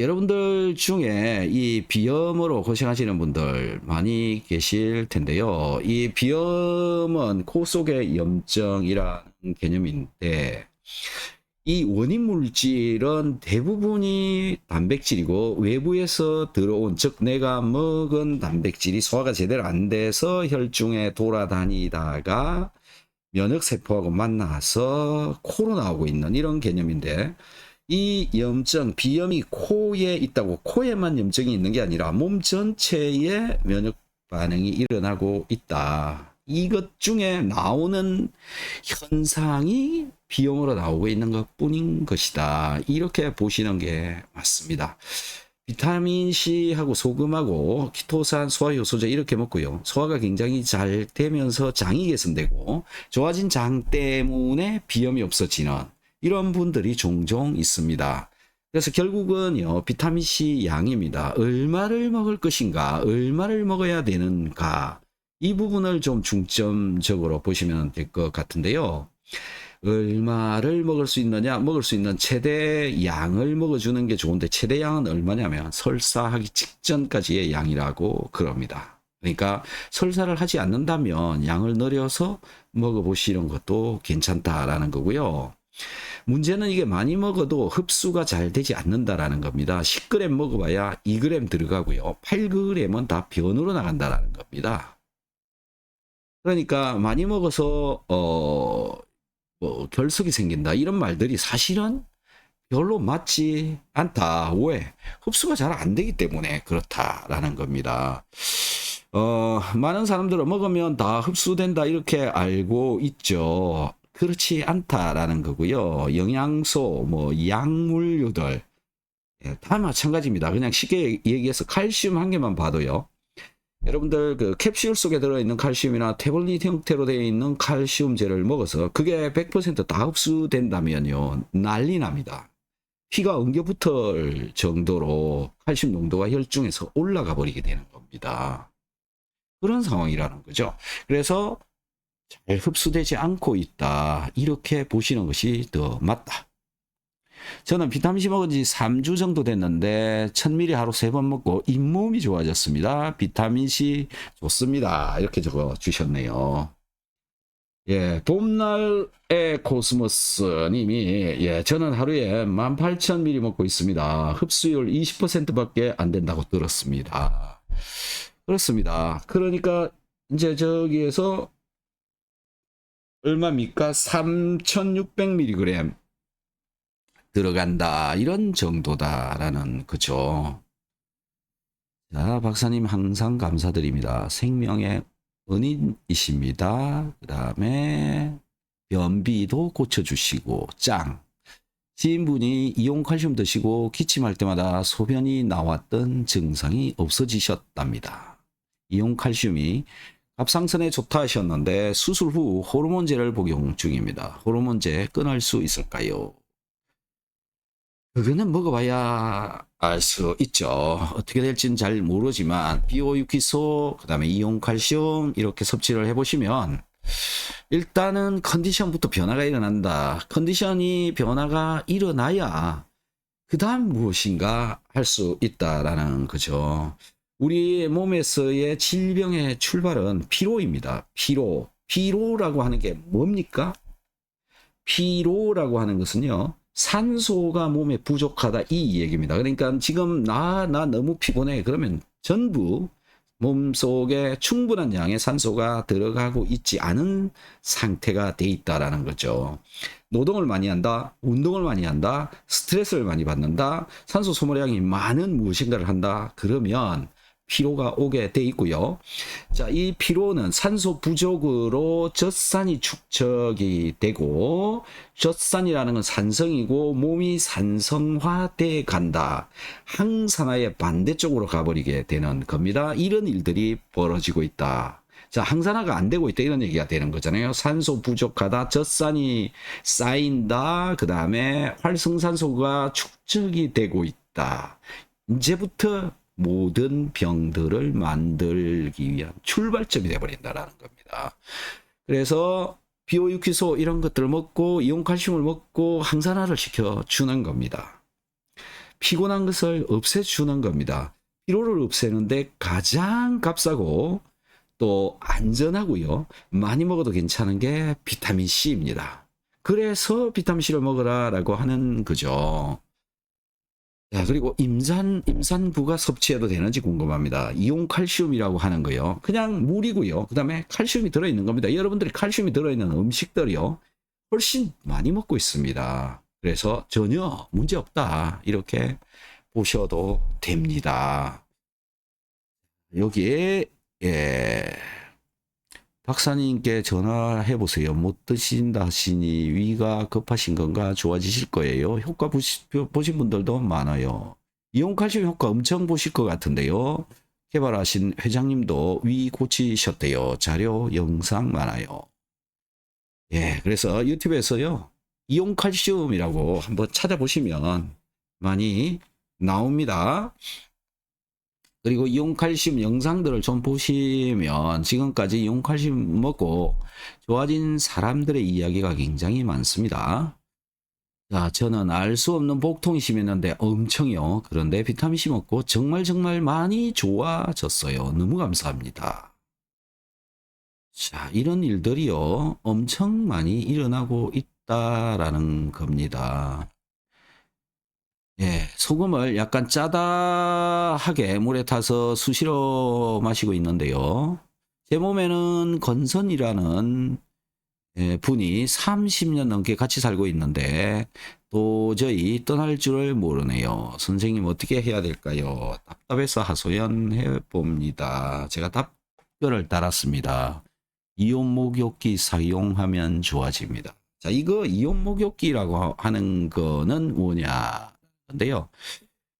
여러분들 중에 이 비염으로 고생하시는 분들 많이 계실 텐데요. 이 비염은 코 속의 염증이라는 개념인데, 이 원인 물질은 대부분이 단백질이고, 외부에서 들어온, 즉 내가 먹은 단백질이 소화가 제대로 안 돼서 혈중에 돌아다니다가 면역세포하고 만나서 코로 나오고 있는 이런 개념인데, 이 염증, 비염이 코에 있다고 코에만 염증이 있는 게 아니라 몸 전체에 면역 반응이 일어나고 있다. 이것 중에 나오는 현상이 비염으로 나오고 있는 것 뿐인 것이다. 이렇게 보시는 게 맞습니다. 비타민C하고 소금하고 키토산, 소화효소제 이렇게 먹고요. 소화가 굉장히 잘 되면서 장이 개선되고 좋아진 장 때문에 비염이 없어지는 이런 분들이 종종 있습니다. 그래서 결국은요, 비타민C 양입니다. 얼마를 먹을 것인가, 얼마를 먹어야 되는가, 이 부분을 좀 중점적으로 보시면 될 것 같은데요. 얼마를 먹을 수 있느냐, 먹을 수 있는 최대 양을 먹어주는 게 좋은데, 최대 양은 얼마냐면 설사하기 직전까지의 양이라고 그럽니다. 그러니까 설사를 하지 않는다면 양을 늘려서 먹어보시는 것도 괜찮다라는 거고요. 문제는 이게 많이 먹어도 흡수가 잘 되지 않는다라는 겁니다. 10g 먹어봐야 2g 들어가고요. 8g은 다 변으로 나간다라는 겁니다. 그러니까 많이 먹어서 뭐 결석이 생긴다 이런 말들이 사실은 별로 맞지 않다. 왜? 흡수가 잘 안 되기 때문에 그렇다라는 겁니다. 많은 사람들은 먹으면 다 흡수된다 이렇게 알고 있죠. 그렇지 않다라는 거고요. 영양소, 뭐 약물류들 다 마찬가지입니다. 그냥 쉽게 얘기해서 칼슘 한 개만 봐도요. 여러분들 그 캡슐 속에 들어있는 칼슘이나 태블릿 형태로 되어 있는 칼슘제를 먹어서 그게 100%다 흡수된다면요, 난리 납니다. 피가 엉겨붙을 정도로 칼슘 농도가 혈중에서 올라가 버리게 되는 겁니다. 그런 상황이라는 거죠. 그래서 잘 흡수되지 않고 있다, 이렇게 보시는 것이 더 맞다. 저는 비타민C 먹은 지 3주 정도 됐는데 1000ml 하루 3번 먹고 잇몸이 좋아졌습니다. 비타민C 좋습니다. 이렇게 적어 주셨네요. 예, 봄날의 코스모스 님이, 예, 저는 하루에 18,000ml 먹고 있습니다. 흡수율 20%밖에 안 된다고 들었습니다. 그렇습니다. 그러니까 이제 저기에서 얼마입니까? 3,600mg 들어간다, 이런 정도다라는 거죠. 자, 박사님 항상 감사드립니다. 생명의 은인이십니다. 그 다음에 변비도 고쳐주시고 짱. 지인분이 이온칼슘 드시고 기침할 때마다 소변이 나왔던 증상이 없어지셨답니다. 이온칼슘이 갑상선에 좋다 하셨는데 수술 후 호르몬제를 복용 중입니다. 호르몬제 끊을 수 있을까요? 그거는 먹어봐야 알 수 있죠. 어떻게 될지는 잘 모르지만 비오유키소, 그 다음에 이온칼슘 이렇게 섭취를 해보시면 일단은 컨디션부터 변화가 일어난다. 컨디션이 변화가 일어나야 그 다음 무엇인가 할 수 있다라는 거죠. 우리 몸에서의 질병의 출발은 피로입니다. 피로라고 하는 게 뭡니까? 피로라고 하는 것은요, 산소가 몸에 부족하다, 이 얘기입니다. 그러니까 지금 나 너무 피곤해, 그러면 전부 몸속에 충분한 양의 산소가 들어가고 있지 않은 상태가 돼 있다라는 거죠. 노동을 많이 한다, 운동을 많이 한다, 스트레스를 많이 받는다, 산소 소모량이 많은 무엇인가를 한다, 그러면 피로가 오게 돼 있고요. 자, 이 피로는 산소 부족으로 젖산이 축적이 되고, 젖산이라는 건 산성이고 몸이 산성화돼 간다. 항산화의 반대쪽으로 가버리게 되는 겁니다. 이런 일들이 벌어지고 있다. 자, 항산화가 안 되고 있다, 이런 얘기가 되는 거잖아요. 산소 부족하다, 젖산이 쌓인다, 그 다음에 활성산소가 축적이 되고 있다. 이제부터 모든 병들을 만들기 위한 출발점이 되어버린다는 겁니다. 그래서 비오유키소 이런 것들을 먹고 이온칼슘을 먹고 항산화를 시켜주는 겁니다. 피곤한 것을 없애주는 겁니다. 피로를 없애는데 가장 값싸고 또 안전하고요. 많이 먹어도 괜찮은 게 비타민 C입니다. 그래서 비타민 C를 먹으라라고 하는 거죠. 자, 그리고 임산부가 섭취해도 되는지 궁금합니다. 이온 칼슘이라고 하는 거요. 그냥 물이고요. 그 다음에 칼슘이 들어있는 겁니다. 여러분들이 칼슘이 들어있는 음식들이요. 훨씬 많이 먹고 있습니다. 그래서 전혀 문제 없다. 이렇게 보셔도 됩니다. 여기에, 박사님께 전화해 보세요. 못 드신다 하시니 위가 급하신 건가? 좋아지실 거예요. 효과 보신 분들도 많아요. 이온칼슘 효과 엄청 보실 것 같은데요. 개발하신 회장님도 위 고치셨대요. 자료 영상 많아요. 예, 그래서 유튜브에서요. 이온칼슘이라고 한번 찾아보시면 많이 나옵니다. 그리고 이온칼슘 영상들을 좀 보시면 지금까지 이온칼슘 먹고 좋아진 사람들의 이야기가 굉장히 많습니다. 자, 저는 알 수 없는 복통이 심했는데 엄청요. 그런데 비타민C 먹고 정말 많이 좋아졌어요. 너무 감사합니다. 자, 이런 일들이요. 엄청 많이 일어나고 있다라는 겁니다. 예, 소금을 약간 짜다하게 물에 타서 수시로 마시고 있는데요. 제 몸에는 건선이라는 분이 30년 넘게 같이 살고 있는데 도저히 떠날 줄을 모르네요. 선생님 어떻게 해야 될까요? 답답해서 하소연해 봅니다. 제가 답변을 달았습니다. 이온 목욕기 사용하면 좋아집니다. 자, 이거 이온 목욕기라고 하는 거는 뭐냐? 인데요.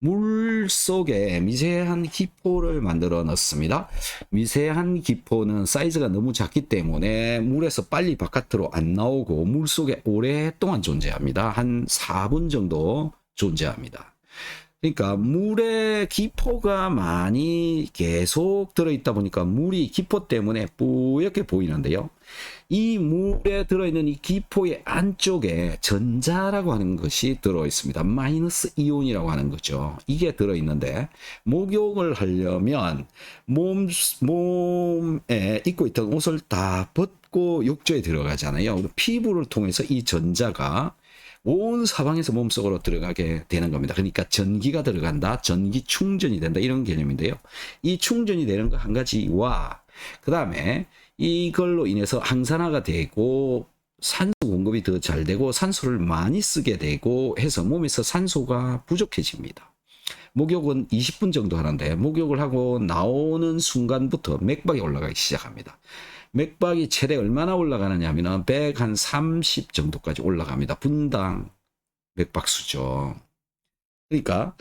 물 속에 미세한 기포를 만들어 넣습니다. 미세한 기포는 사이즈가 너무 작기 때문에 물에서 빨리 바깥으로 안 나오고 물 속에 오랫동안 존재합니다. 한 4분 정도 존재합니다. 그러니까 물에 기포가 많이 계속 들어있다 보니까 물이 기포 때문에 뿌옇게 보이는데요. 이 물에 들어있는 이 기포의 안쪽에 전자라고 하는 것이 들어있습니다. 마이너스 이온이라고 하는 거죠. 이게 들어있는데 목욕을 하려면 몸에 입고 있던 옷을 다 벗고 욕조에 들어가잖아요. 피부를 통해서 이 전자가 온 사방에서 몸속으로 들어가게 되는 겁니다. 그러니까 전기가 들어간다, 전기 충전이 된다, 이런 개념인데요. 이 충전이 되는 거 한 가지와 그 다음에 이걸로 인해서 항산화가 되고 산소 공급이 더 잘 되고 산소를 많이 쓰게 되고 해서 몸에서 산소가 부족해집니다. 목욕은 20분 정도 하는데 목욕을 하고 나오는 순간부터 맥박이 올라가기 시작합니다. 맥박이 최대 얼마나 올라가느냐 하면 130 정도까지 올라갑니다. 분당 맥박수죠. 그러니까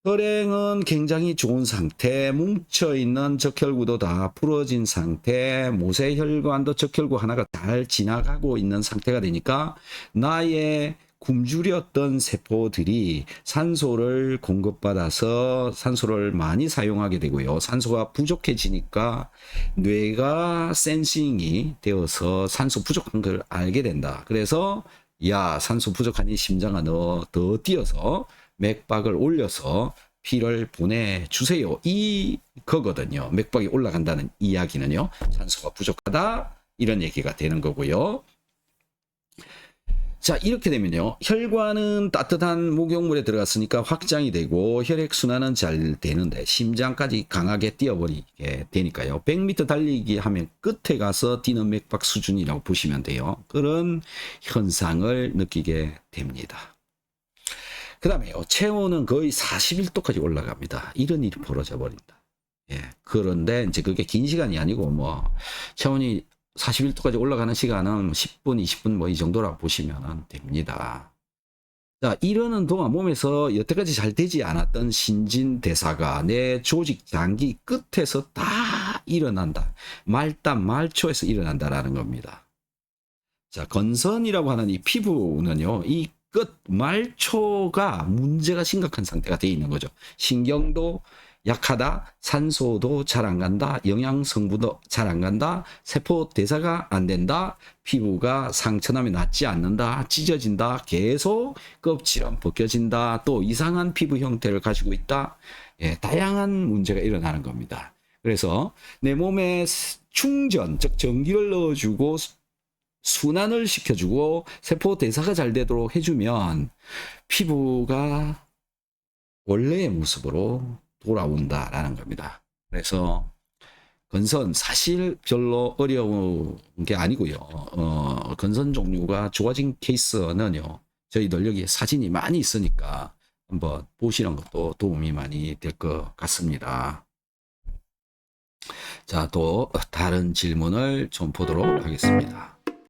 혈행은 굉장히 좋은 상태, 뭉쳐있는 적혈구도 다 풀어진 상태, 모세혈관도 적혈구 하나가 잘 지나가고 있는 상태가 되니까 나의 굶주렸던 세포들이 산소를 공급받아서 산소를 많이 사용하게 되고요. 산소가 부족해지니까 뇌가 센싱이 되어서 산소 부족한 걸 알게 된다. 그래서 야, 산소 부족하니 심장아 너 더 뛰어서 맥박을 올려서 피를 보내주세요. 이거거든요. 맥박이 올라간다는 이야기는요. 산소가 부족하다 이런 얘기가 되는 거고요. 자, 이렇게 되면요. 혈관은 따뜻한 목욕물에 들어갔으니까 확장이 되고 혈액순환은 잘 되는데 심장까지 강하게 뛰어버리게 되니까요. 100m 달리기 하면 끝에 가서 뛰는 맥박 수준이라고 보시면 돼요. 그런 현상을 느끼게 됩니다. 그 다음에요. 체온은 거의 41도까지 올라갑니다. 이런 일이 벌어져 버린다. 예. 그런데 이제 그게 긴 시간이 아니고 뭐 체온이 41도까지 올라가는 시간은 10분, 20분 뭐 이 정도라고 보시면 됩니다. 자, 이러는 동안 몸에서 여태까지 잘 되지 않았던 신진대사가 내 조직 장기 끝에서 다 일어난다. 말단, 말초에서 일어난다라는 겁니다. 자, 건선이라고 하는 이 피부는요, 이 끝 말초가 문제가 심각한 상태가 되어 있는 거죠. 신경도 약하다, 산소도 잘 안 간다, 영양 성분도 잘 안 간다, 세포 대사가 안 된다, 피부가 상처나면 낫지 않는다, 찢어진다, 계속 껍질은 벗겨진다, 또 이상한 피부 형태를 가지고 있다. 예, 다양한 문제가 일어나는 겁니다. 그래서 내 몸에 충전, 즉 전기를 넣어주고 순환을 시켜주고 세포 대사가 잘 되도록 해주면 피부가 원래의 모습으로 돌아온다라는 겁니다. 그래서 건선 사실 별로 어려운 게 아니고요. 건선 종류가 좋아진 케이스는요. 저희들 여기 사진이 많이 있으니까 한번 보시는 것도 도움이 많이 될 것 같습니다. 자, 또 다른 질문을 좀 보도록 하겠습니다.